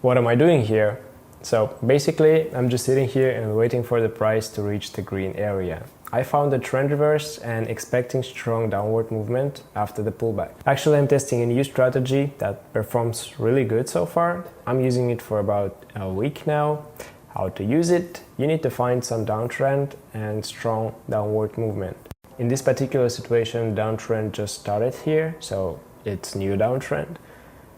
What am I doing here? So basically, I'm just sitting here and waiting for the price to reach the green area. I found a trend reverse and expecting strong downward movement after the pullback. Actually, I'm testing a new strategy that performs really good so far. I'm using it for about a week now. How to use it? You need to find some downtrend and strong downward movement. In this particular situation, downtrend just started here, so it's new downtrend.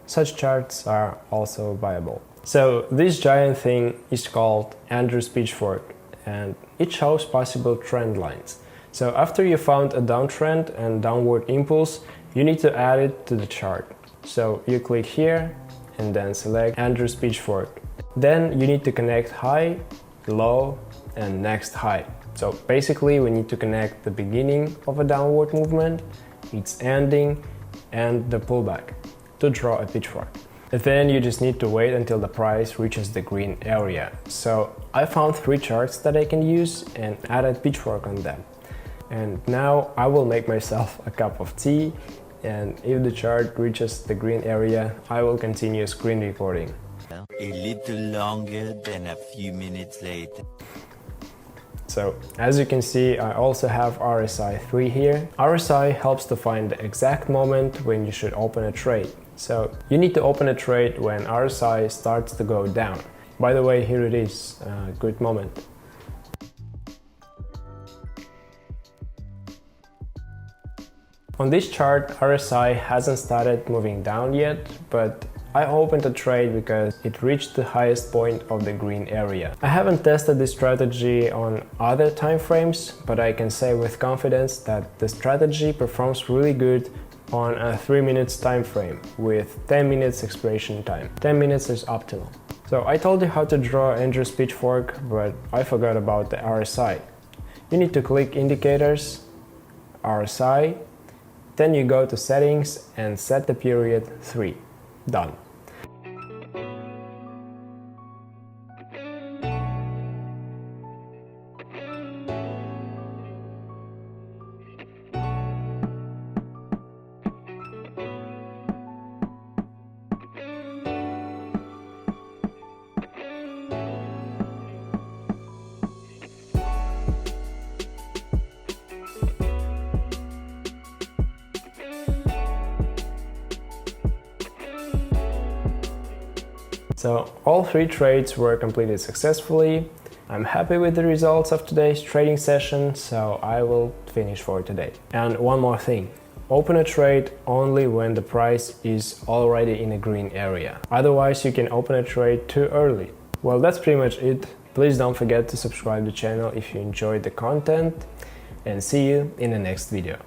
Such charts are also viable. So this giant thing is called Andrew's Pitchfork, and it shows possible trend lines. So after you found a downtrend and downward impulse, you need to add it to the chart. So you click here and then select Andrew's Pitchfork. Then you need to connect high, low, and next high. So basically we need to connect the beginning of a downward movement, its ending, and the pullback to draw a pitchfork. And then you just need to wait until the price reaches the green area. So I found 3 charts that I can use and added pitchfork on them. And now I will make myself a cup of tea, and if the chart reaches the green area, I will continue screen recording. A little longer than a few minutes later. So as you can see, I also have RSI 3 here. RSI helps to find the exact moment when you should open a trade. So you need to open a trade when RSI starts to go down. By the way, here it is, a good moment. On this chart, RSI hasn't started moving down yet, but I opened a trade because it reached the highest point of the green area. I haven't tested this strategy on other time frames, but I can say with confidence that the strategy performs really good on a 3 minutes time frame with 10 minutes expiration time. 10 minutes is optimal. So I told you how to draw Andrew's Pitchfork, but I forgot about the RSI. You need to click Indicators, RSI, then you go to Settings and set the period 3. Done. So all 3 trades were completed successfully. I'm happy with the results of today's trading session, so I will finish for today. And one more thing, open a trade only when the price is already in a green area. Otherwise you can open a trade too early. Well, that's pretty much it. Please don't forget to subscribe to the channel if you enjoyed the content, and see you in the next video.